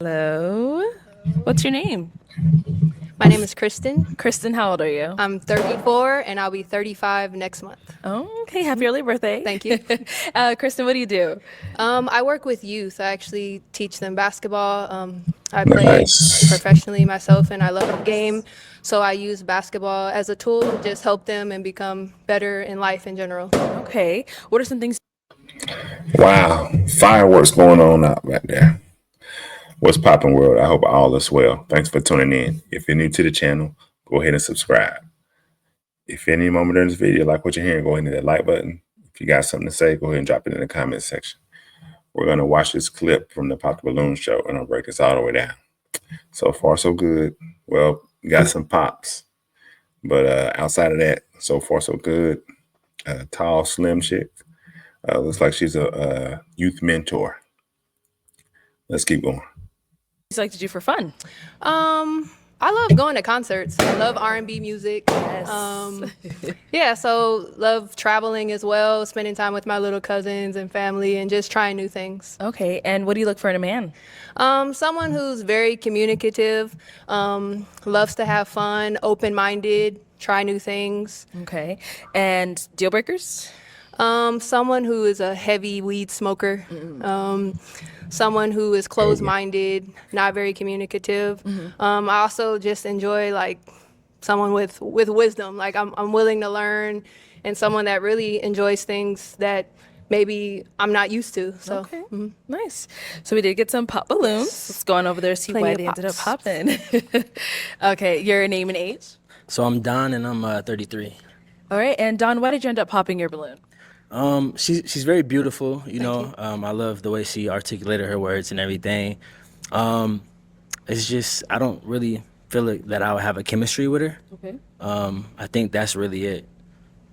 Hello. What's your name? My name is Kristen. Kristen, how old are you? I'm 34 and I'll be 35 next month. Oh, okay. Happy early birthday. Thank you. Kristen, what do you do? I work with youth. I actually teach them basketball. I play Nice. professionally myself and I love the game. So I use basketball as a tool to just help them and become better in life in general. Okay. What are some things? Wow. Fireworks going on out right there. What's popping, world? I hope all is well. Thanks for tuning in. If you're new to the channel, go ahead and subscribe. If any moment during this video, like what you're hearing, go ahead and hit that like button. If you got something to say, go ahead and drop it in the comment section. We're going to watch this clip from the Pop the Balloon show, and I'll break this all the way down. So far, so good. Well, got some pops. But outside of that, so far, so good. Tall, slim chick. Looks like she's a youth mentor. Let's keep going. You like to do for fun? I love going to concerts. I love R&B music. Yes. Yeah, so love traveling as well, spending time with my little cousins and family and just trying new things. Okay. And what do you look for in a man? Someone who's very communicative, loves to have fun, open-minded, try new things. Okay. And deal breakers? Someone who is a heavy weed smoker. Someone who is closed-minded, not very communicative. I also just enjoy like someone with wisdom. Like I'm willing to learn, and someone that really enjoys things that maybe I'm not used to. So Okay. Nice. So we did get some pop balloons. Let's go on over there, see Plenty why of they ended up pops. popping. Okay. Your name and age? So I'm Don and I'm 33. All right. And Don, why did you end up popping your balloon? She's very beautiful, you know. I love the way she articulated her words and everything. It's just I don't really feel like that I would have a chemistry with her. Okay. I think that's really it.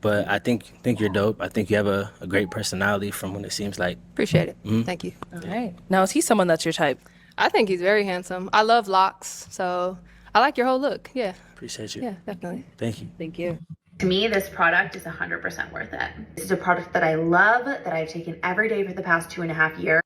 But I think you're dope. I think you have a great personality from what it seems like. appreciate it. Thank you. All right. Now, is he someone that's your type? I think he's very handsome. I love locks, so I like your whole look. Yeah, Appreciate you. yeah, definitely. Thank you. Thank you. To me, this product is 100% worth it. This is a product that I love, that I've taken every day for the past 2.5 years.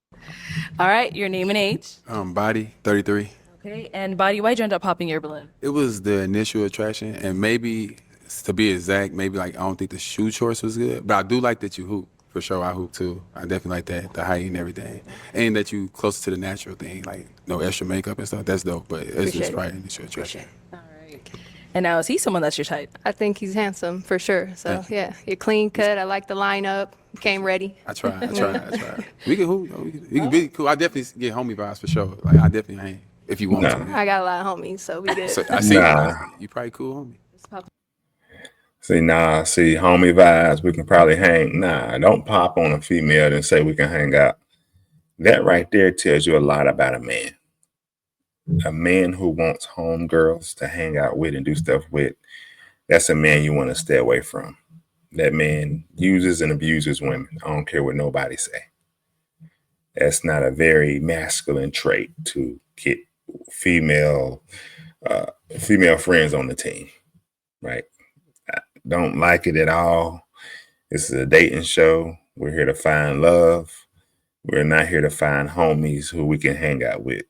All right. Your name and age? Body 33. Okay. And body, why'd you end up popping your balloon? It was the initial attraction, and maybe to be exact, maybe like I don't think the shoe choice was good, but I do like that you hoop. For sure, I hoop too. I definitely like that, the height and everything, and that you closer to the natural thing, like no extra makeup and stuff. That's dope, but it's Appreciate just it. probably initial attraction. All right. And now, is he someone that's your type? I think he's handsome for sure. So Thank you. yeah, you're clean cut. I like the lineup. Came ready. I try. We can hoop. We can be cool. I definitely get homie vibes for sure. Like I definitely hang if you want Nah. to. I got a lot of homies, so we good. So I see Nah. you probably cool homie. See, homie vibes, we can probably hang. Nah, don't pop on a female and say we can hang out. That right there tells you a lot about a man. A man who wants homegirls to hang out with and do stuff with, that's a man you want to stay away from. That man uses and abuses women. I don't care what nobody say. That's not a very masculine trait to get female friends on the team, right? I don't like it at all. This is a dating show. We're here to find love. We're not here to find homies who we can hang out with.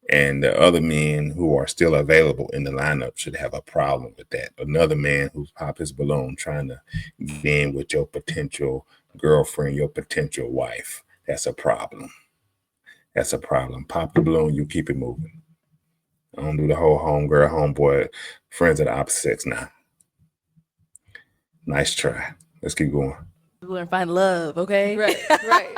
And the other men who are still available in the lineup should have a problem with that. Another man who's pop his balloon trying to get in with your potential girlfriend, your potential wife. That's a problem. That's a problem. Pop the balloon, you keep it moving. I don't do the whole homegirl, homeboy, friends of the opposite sex now. Nice try. Let's keep going. We're going to find love, okay? Right, right.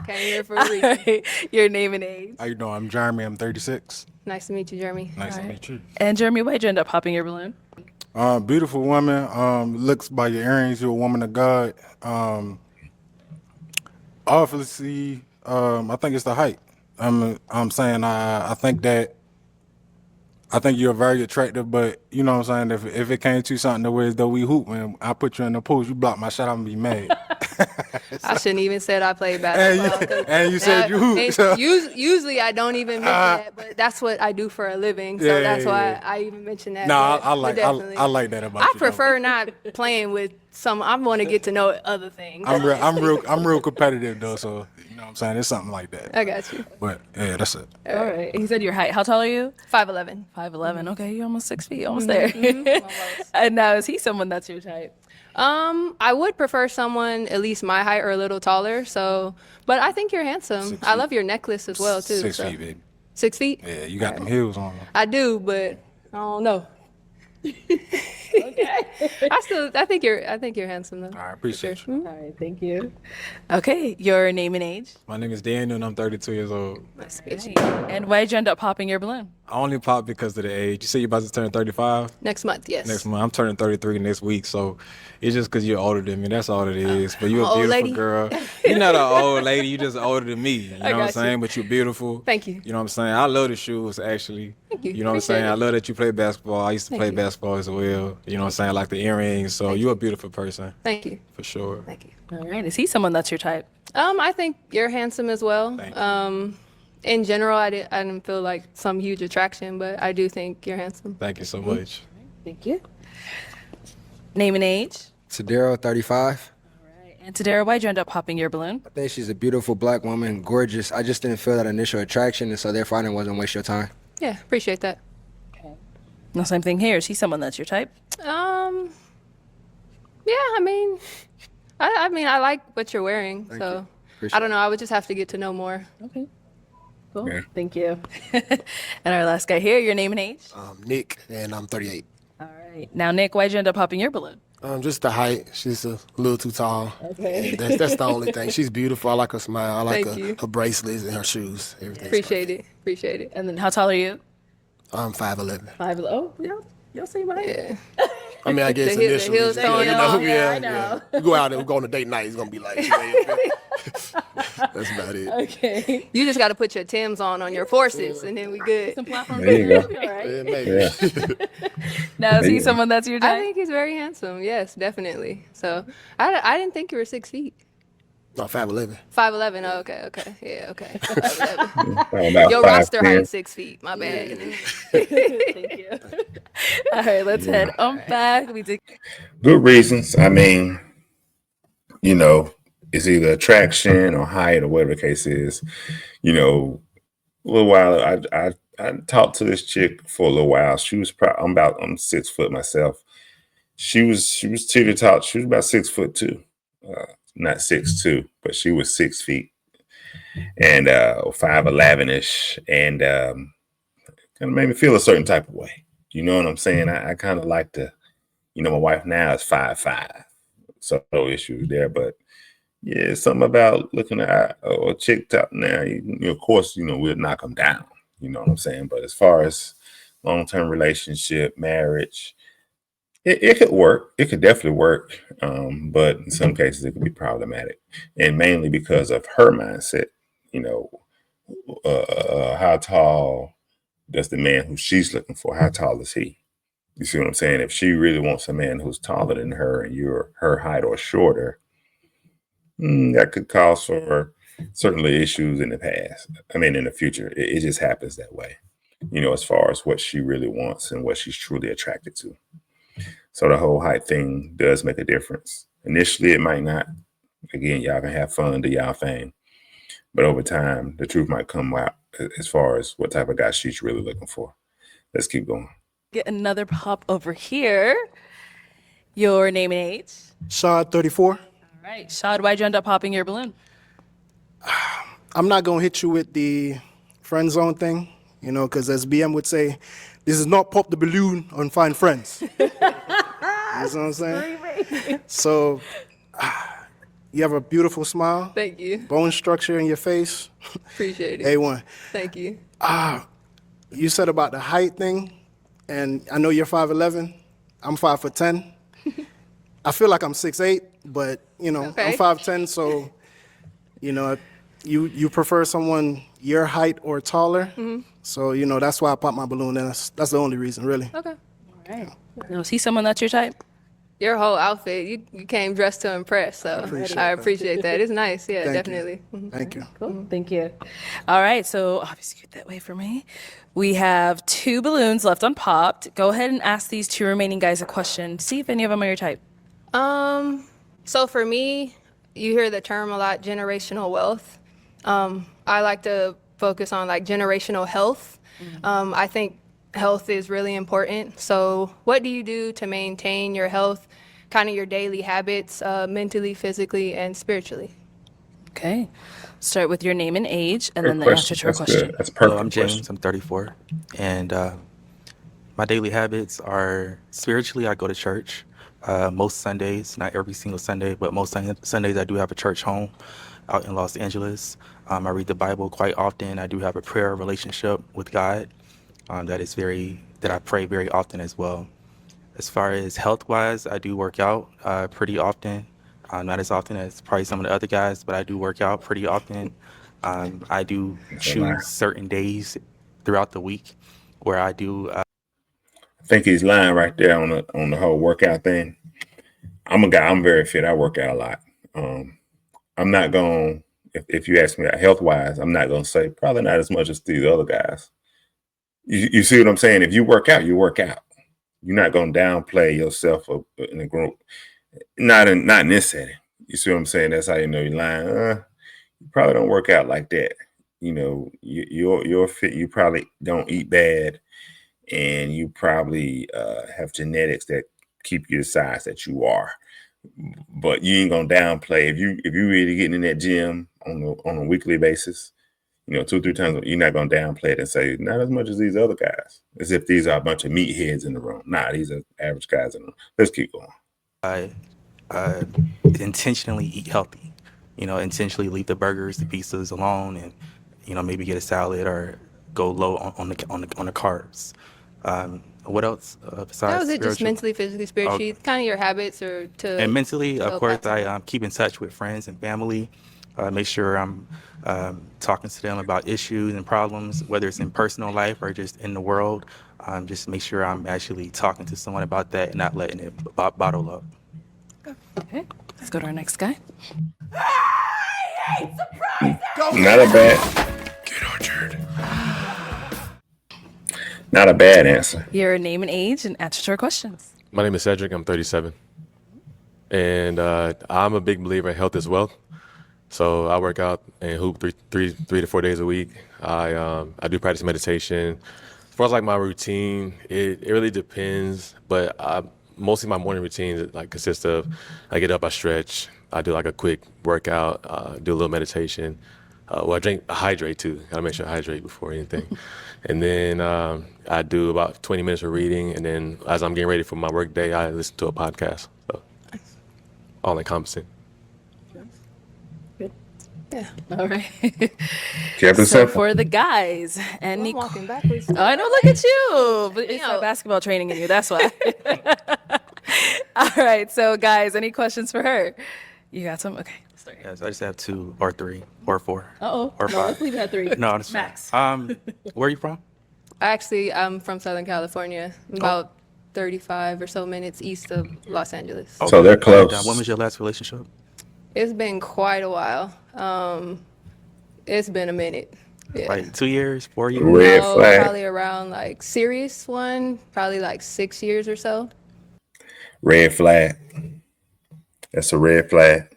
Came here for a All reason. right. Your name and age? How you doing? I'm Jeremy. I'm 36. Nice to meet you, Jeremy. Nice to meet you. And Jeremy, why'd you end up popping your balloon? Beautiful woman. Looks by your earrings. You're a woman of God. Obviously, I think it's the height. I'm saying I think that I think you're very attractive, but you know what I'm saying? If it came to something to where as though we hoop and I put you in the post, you block my shot, I'm gonna be mad. I shouldn't even said I played basketball. 'cause and you said you hoop. and So. Usually I don't even mention that, but that's what I do for a living. So Yeah, that's yeah, why yeah. I even mention that. No, but- I but like definitely. I like that about I you. though. prefer not playing with some. I want to get to know other things. I'm real competitive though, so know what I'm saying? It's something like that. I got you. But yeah, that's it. All right. He said your height. How tall are you? 5'11". 5'11". Okay, you're almost 6 feet. Almost there. And now, is he someone that's your type? I would prefer someone at least my height or a little taller. So, but I think you're handsome. 6 I feet. love your necklace as well too. 6 so. feet, baby. 6 feet? Yeah, you got them heels on. I do, but I don't know. Okay. I think you're handsome though. I appreciate you. All right, thank you. Okay, your name and age. My name is Daniel, and I'm 32 years old. Nice to meet you. And why'd you end up popping your balloon? I only pop because of the age. You say you're about to turn 35 Next month, yes. next month. I'm turning 33 next week, so it's just because you're older than me. That's all it is. But you're a I'm an old beautiful lady. girl. You're not an old lady. You're just older than me. You know what I'm got you. saying? But you're beautiful. Thank you. You know what I'm saying? I love the shoes, actually. Thank you. You know what I'm Appreciate saying? it. I love that you play basketball. I used to play you. basketball as well. You know what I'm saying? I like the earrings. So you're a beautiful person, Thank you. for sure. Thank you. All right, is he someone that's your type? I think you're handsome as well. Thank you. In general, I didn't feel like some huge attraction, but I do think you're handsome. Thank you so much. Thank you. Name and age. Tadero, 35. And Tadera, why'd you end up popping your balloon? I think she's a beautiful black woman, gorgeous. I just didn't feel that initial attraction, and so therefore I didn't want to waste your time. Yeah, appreciate that. No, same thing here. Is he someone that's your type? Yeah, I mean, I like what you're wearing, Thank so you. Appreciate I don't know. I would just have to get to know more. Okay. Cool. Yeah. Thank you. And our last guy here, your name and age. Nick, and I'm 38. All right. Now, Nick, why'd you end up popping your balloon? Just the height. She's a little too tall. Okay. That's the only thing. She's beautiful. I like her smile. I like Thank you. her bracelets and her shoes. Everything. Appreciate it. Appreciate it. And then how tall are you? I'm 5'11". 5. Oh, yeah. You'll see my Yeah. I mean, I guess The initially, heels yeah, throwing you it know, off. Yeah, I know. We go out and we go on a date night. It's gonna be like, that's about it. Okay. You just got to put your Timbs on your forces, and then we good. Some platform There you go. All right. Yeah, maybe. Yeah. Now, is he Yeah. someone that's your I type? think he's very handsome. Yes, definitely. So I didn't think you were 6 feet. No, 5'11". 5'11". Oh, okay. Yeah, okay. 5'11". Probably about Your 5'10". roster height is 6 feet. My bad. Thank you. All right, let's head on back. We did. Good reasons. I mean, you know, it's either attraction or height or whatever the case is. You know, a little while I talked to this chick for a little while. She was I'm 6 foot myself. She was teeter tot. She was about 6'2". Not 6'2", but she was 6 feet and 5'11" and kind of made me feel a certain type of way. You know what I'm saying? I kind of like to, you know, my wife now is 5'5", so no issues there. But yeah, something about looking at a chick top now. Of course, you know, we'll knock them down. You know what I'm saying? But as far as long-term relationship, marriage, it could work. It could definitely work. But in some cases, it could be problematic, and mainly because of her mindset. You know, how tall does the man who she's looking for? How tall is he? You see what I'm saying? If she really wants a man who's taller than her, and you're her height or shorter, that could cause for certainly issues in the past. I mean, in the future, it just happens that way. You know, as far as what she really wants and what she's truly attracted to. So the whole height thing does make a difference. Initially, it might not. Again, y'all can have fun, do y'all thing. But over time, the truth might come out as far as what type of guy she's really looking for. Let's keep going. Get another pop over here. Your name and age. Shad, 34. All right. Shad, why'd you end up popping your balloon? I'm not gonna hit you with the friend zone thing, you know, because as BM would say, this is not pop the balloon and find friends. You know what I'm saying? So, you have a beautiful smile, Thank you. bone structure in your face. Appreciate it. A1. Thank you. You said about the height thing, and I know you're 5'11". I'm 5'10". I feel like I'm 6'8", but you know, Okay. I'm 5'10", so you know, you prefer someone your height or taller. So you know, that's why I popped my balloon. And that's the only reason, really. Okay. All right. Now, is he someone that's your type? Your whole outfit, you came dressed to impress, so I appreciate that. It's nice. Yeah, Thank you. definitely. Mhm. Thank you. Cool. Thank you. All right. So obviously get that way for me. We have 2 balloons left unpopped. Go ahead and ask these 2 remaining guys a question. See if any of them are your type. So for me, you hear the term a lot, generational wealth. I like to focus on like generational health. I think health is really important. So, what do you do to maintain your health, kind of your daily habits, mentally, physically, and spiritually? Okay. Start with your name and age, and Good then the answer question. to our That's question. good. That's a Hello, perfect I'm question. James. I'm 34, and my daily habits are spiritually. I go to church most Sundays, not every single Sunday, but most Sundays I do have a church home out in Los Angeles. I read the Bible quite often. I do have a prayer relationship with God that I pray very often as well. As far as health-wise, I do work out pretty often. Not as often as probably some of the other guys, but I do work out pretty often. I do That's a lie. choose certain days throughout the week where I do. I think he's lying right there on the whole workout thing. I'm a guy. I'm very fit. I work out a lot. I'm not going. If you ask me health wise, I'm not going to say probably not as much as these other guys. You see what I'm saying? If you work out, you work out. You're not going to downplay yourself in a group. Not in this setting. You see what I'm saying? That's how you know you're lying. You probably don't work out like that. You know, you're fit. You probably don't eat bad, and you probably have genetics that keep you the size that you are. But you ain't gonna downplay if you really getting in that gym on a weekly basis. You know, 2 or 3 times. You're not gonna downplay it and say not as much as these other guys, as if these are a bunch of meatheads in the room. Nah, these are average guys in the room. Let's keep going. I uh, intentionally eat healthy. Intentionally leave the burgers, the pizzas alone, and maybe get a salad or go low on the carbs. What else That besides was it, just spiritual? mentally, physically, Okay. spiritually, kind of your habits or And to mentally, of help course, optimize. I keep in touch with friends and family. Make sure I'm talking to them about issues and problems, whether it's in personal life or just in the world. Just make sure I'm actually talking to someone about that and not letting it bottle up. Okay. Let's go to our next guy. Not a bad. Get Orchard. Not a bad answer. Your name and age, and answer to our questions. My name is Cedric. I'm 37. And I'm a big believer in health as well. So I work out and hoop three to 4 days a week. I do practice meditation. As far as like my routine, it really depends. But mostly my morning routine like consists of I get up, I stretch, I do like a quick workout, do a little meditation. I hydrate too. Gotta make sure I hydrate before anything. And then I do about 20 minutes of reading. And then as I'm getting ready for my work day, I listen to a podcast. So all encompassing. Yeah. All right. Kept it So simple. for the guys, I'm any walking backwards. I know, look at you. But it's out. that basketball training in you. That's why. All right. So, guys, any questions for her? You got some? Okay. Start. Yes, I just have 2 or 3 or 4 Uh-oh. or No, 5. let's leave it at 3. No, it's Max. Where are you from? Actually, I'm from Southern California, about 35 or so minutes east of Los Angeles. So they're close. When was your last relationship? It's been quite a while. It's been a minute. Yeah. Like 2 years, 4 years? Red No, flag. probably around like serious one, probably like 6 years or so. Red flag. That's a red flag.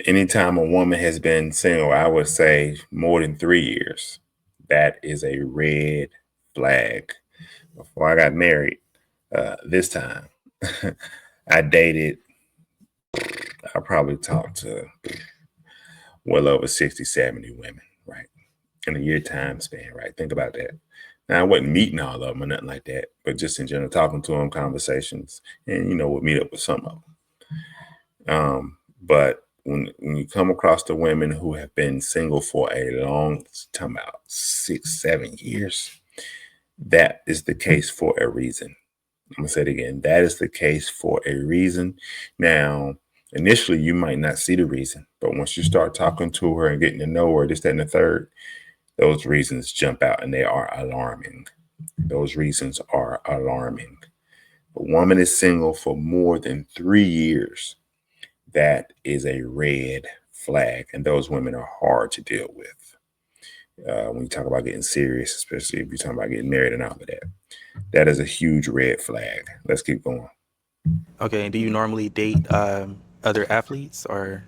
Anytime a woman has been single, I would say more than 3 years, that is a red flag. Before I got married, this time, I dated, I probably talked to well over 60, 70 women, right? In a year time span, right? Think about that. Now, I wasn't meeting all of them or nothing like that, but just in general, talking to them, conversations, and, we'll meet up with some of them. But when you come across the women who have been single for a long time, about 6, 7 years, that is the case for a reason. I'm gonna say it again. That is the case for a reason. Now, initially, you might not see the reason, but once you start talking to her and getting to know her, this, that, and the third, those reasons jump out and they are alarming. Those reasons are alarming. A woman is single for more than 3 years. That is a red flag, and those women are hard to deal with. When you talk about getting serious, especially if you're talking about getting married and all of that, that is a huge red flag. Let's keep going. Okay, and do you normally date other athletes or?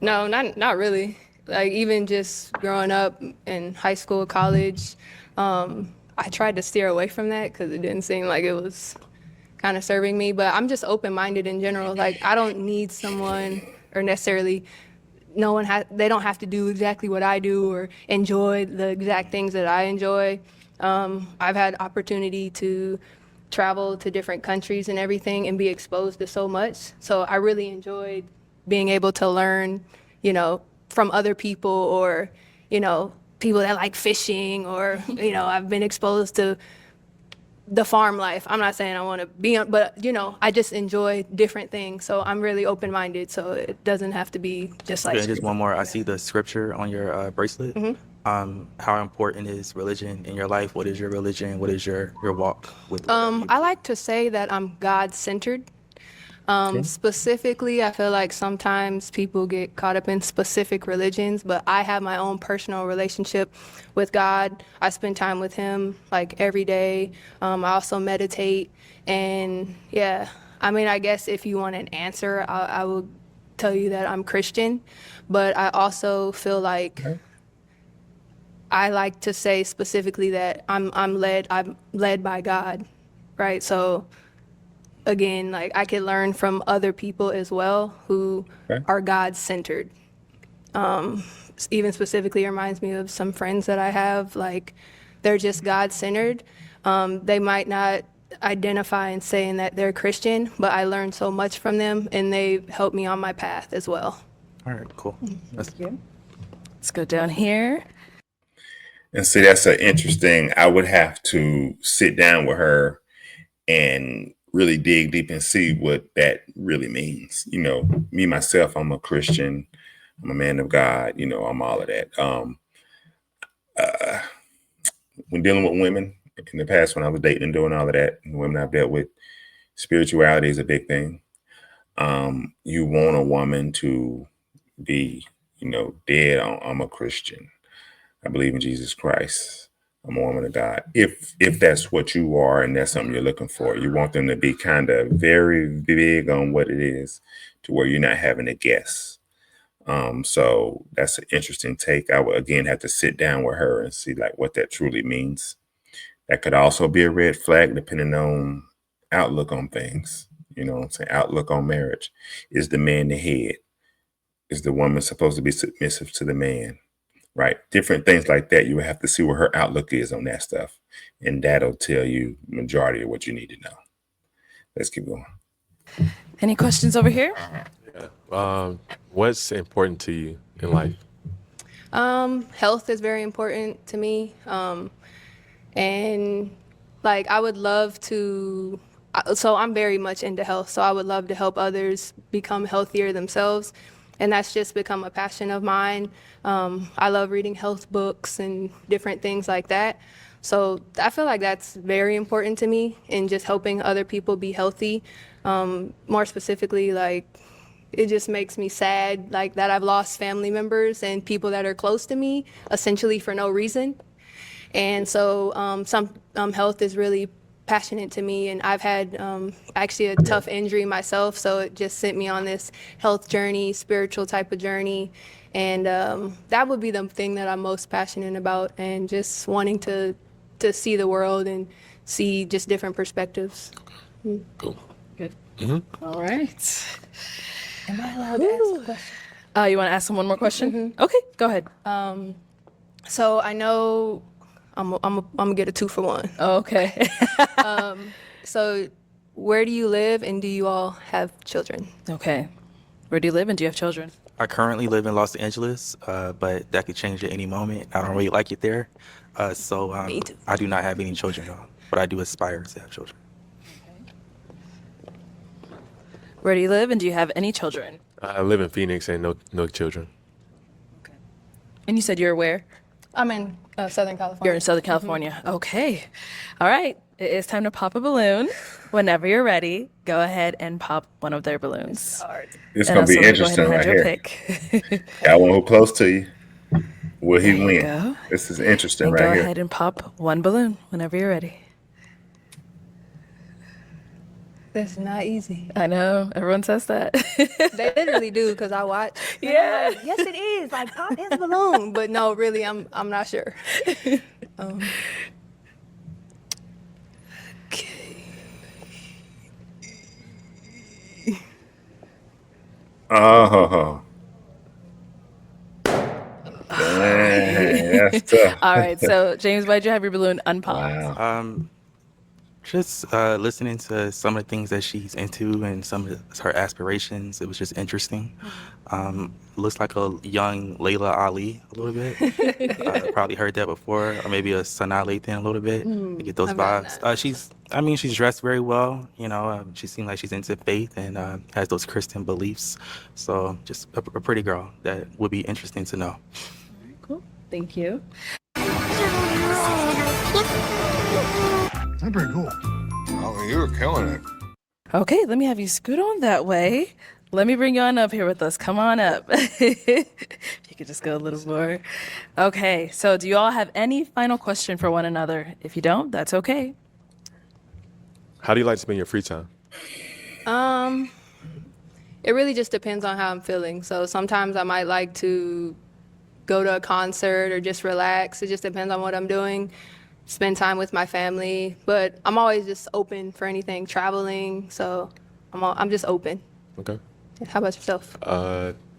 No, not really. Like even just growing up in high school, college, I tried to steer away from that because it didn't seem like it was kind of serving me. But I'm just open-minded in general. Like I don't need someone or necessarily no one has. They don't have to do exactly what I do or enjoy the exact things that I enjoy. I've had opportunity to travel to different countries and everything and be exposed to so much. So I really enjoyed being able to learn, from other people or, people that like fishing or, I've been exposed to the farm life. I'm not saying I want to be on, but I just enjoy different things. So I'm really open-minded. So it doesn't have to be just like. Okay, just one more. I see the scripture on your bracelet. How important is religion in your life? What is your religion? What is your walk with? I like to say that I'm God-centered. Specifically, I feel like sometimes people get caught up in specific religions, but I have my own personal relationship with God. I spend time with Him like every day. I also meditate, and yeah, I mean, I guess if you want an answer, I will tell you that I'm Christian, but I also feel like I like to say specifically that I'm led by God, right? So again, like I could learn from other people as well who are God-centered. Even specifically reminds me of some friends that I have, like they're just God-centered. They might not identify and saying that they're Christian, but I learned so much from them and they helped me on my path as well. All right, cool. Let's go down here. And see, that's an interesting. I would have to sit down with her and really dig deep and see what that really means. Me myself, I'm a Christian. I'm a man of God. I'm all of that. When dealing with women in the past, when I was dating and doing all of that, and women I've dealt with, spirituality is a big thing. You want a woman to be, dead on, I'm a Christian. I believe in Jesus Christ. I'm a woman of God. If that's what you are and that's something you're looking for, you want them to be kind of very big on what it is to where you're not having to guess. So that's an interesting take. I would again have to sit down with her and see like what that truly means. That could also be a red flag depending on outlook on things. You know what I'm saying? Outlook on marriage. Is the man the head? Is the woman supposed to be submissive to the man? Right. Different things like that. You would have to see what her outlook is on that stuff. And that'll tell you the majority of what you need to know. Let's keep going. Any questions over here? What's important to you in life? Health is very important to me. And like I would love to, so I'm very much into health. So I would love to help others become healthier themselves. And that's just become a passion of mine. I love reading health books and different things like that. So I feel like that's very important to me in just helping other people be healthy. More specifically, like it just makes me sad like that I've lost family members and people that are close to me essentially for no reason. And so some health is really passionate to me, and I've had actually a tough injury myself, so it just sent me on this health journey, spiritual type of journey, and that would be the thing that I'm most passionate about, and just wanting to see the world and see just different perspectives. Cool. Good. All right. Am I allowed to ask a question? You want to ask him one more question? Okay, go ahead. So I know I'm gonna get a 2-for-1. Okay. So where do you live and do you all have children? Okay. Where do you live and do you have children? I currently live in Los Angeles, but that could change at any moment. I don't really like it there. So Me too. I do not have any children, though, but I do aspire to have children. Where do you live and do you have any children? I live in Phoenix and no children. Okay. And you said you're where? I'm in Southern California. You're in Southern California. Okay. All right. It is time to pop a balloon. Whenever you're ready, go ahead and pop one of their balloons. It's going to be interesting right here. Got one who close to you. Will he win? Go. This is interesting And right go here. ahead and pop one balloon whenever you're ready. That's not easy. I know. Everyone says that. They literally do because I watch. And I'm like, yes, it is. Like pop is a balloon, but no, really, I'm not sure. Oh, dang, that's tough. All right. So, James, why'd you have your balloon unpopped? Wow. Just listening to some of the things that she's into and some of her aspirations. It was just interesting. Looks like a young Layla Ali a little bit. Probably heard that before, or maybe a Sanaa Lathan a little bit. To get those I've gotten vibes. She's dressed very well. She seems like she's into faith and has those Christian beliefs. So just a pretty girl that would be interesting to know. Cool. Thank you. That's pretty cool. Oh, you were killing it. Okay, let me have you scoot on that way. Let me bring you on up here with us. Come on up. If you could just go a little more. Okay, so do you all have any final question for one another? If you don't, that's okay. How do you like to spend your free time? It really just depends on how I'm feeling. So sometimes I might like to go to a concert or just relax. It just depends on what I'm doing. Spend time with my family, but I'm always just open for anything, traveling. So I'm just open. Okay. How about yourself?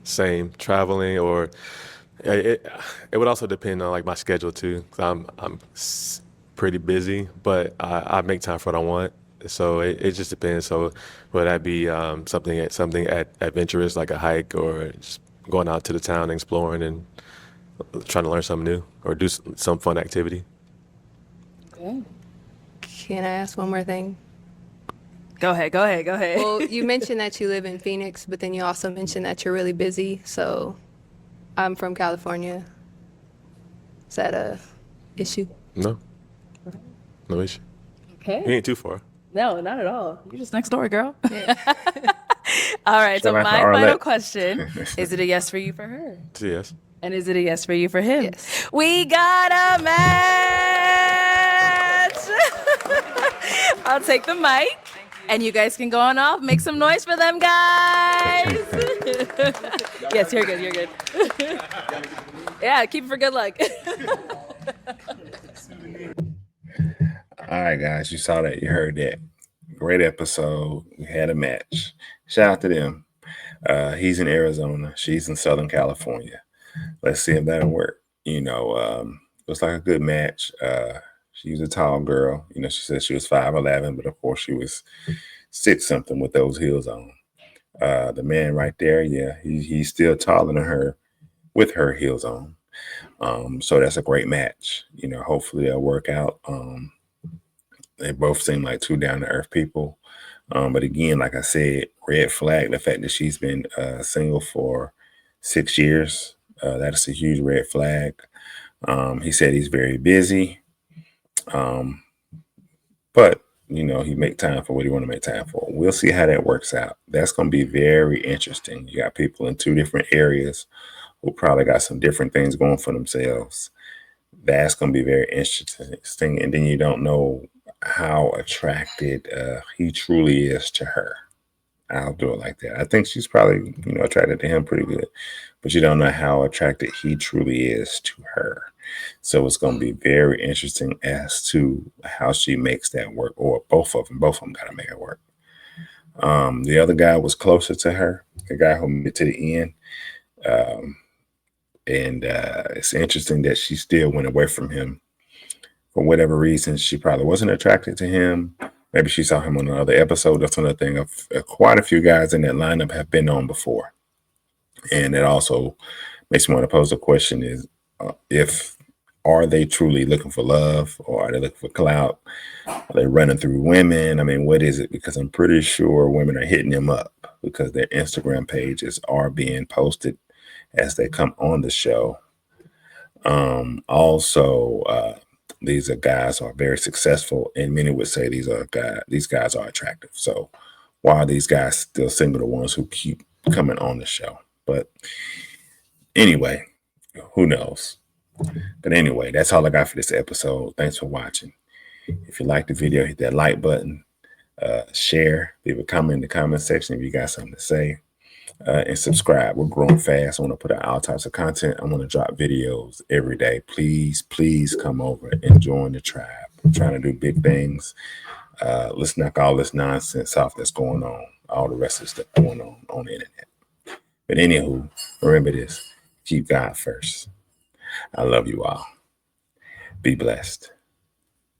Same, traveling, or it would also depend on like my schedule too. 'Cause I'm pretty busy, but I make time for what I want. So it just depends. So would that be something adventurous like a hike, or just going out to the town, exploring, and trying to learn something new, or do some fun activity? Can I ask one more thing? Go ahead. Well, you mentioned that you live in Phoenix, but then you also mentioned that you're really busy. So I'm from California. Is that a issue? No issue. Okay. You ain't too far. No, not at all. You're just next door, girl. All right, so Shout out to my final Arlette. question, is it a yes for you for her? Yes. And is it a yes for you for him? Yes. We got a match! I'll take the mic, and you guys can go on off. Make some noise for them, guys! Yes, you're good. Yeah, keep it for good luck. All right, guys, you saw that. You heard that. Great episode. We had a match. Shout out to them. He's in Arizona. She's in Southern California. Let's see if that'll work. Looks like a good match. She's a tall girl. She said she was 5'11", but of course she was 6-something with those heels on. The man right there, yeah, he's still taller than her with her heels on. So that's a great match. Hopefully it'll work out. They both seem like two down-to-earth people. But again, like I said, red flag, the fact that she's been single for 6 years, that is a huge red flag. He said he's very busy. But, he make time for what he want to make time for. We'll see how that works out. That's going to be very interesting. You got people in two different areas who probably got some different things going for themselves. That's going to be very interesting. And then you don't know how attracted he truly is to her. I'll do it like that. I think she's probably, attracted to him pretty good, but you don't know how attracted he truly is to her. So it's going to be very interesting as to how she makes that work, or both of them got to make it work. The other guy was closer to her, the guy who made it to the end. And it's interesting that she still went away from him. For whatever reason, she probably wasn't attracted to him. Maybe she saw him on another episode. That's another thing. Quite a few guys in that lineup have been on before. And it also makes me want to pose the question is, are they truly looking for love, or are they looking for clout? Are they running through women? I mean, what is it? Because I'm pretty sure women are hitting them up because their Instagram pages are being posted as they come on the show. These are guys who are very successful, and many would say these guys are attractive. So why are these guys still single, the ones who keep coming on the show? But anyway, who knows? But anyway, that's all I got for this episode. Thanks for watching. If you like the video, hit that like button. Share, leave a comment in the comment section if you got something to say. And subscribe. We're growing fast. I want to put out all types of content. I want to drop videos every day. Please, please come over and join the tribe. I'm trying to do big things. Let's knock all this nonsense off that's going on, all the rest of stuff going on the internet. But anywho, remember this. Keep God first. I love you all. Be blessed.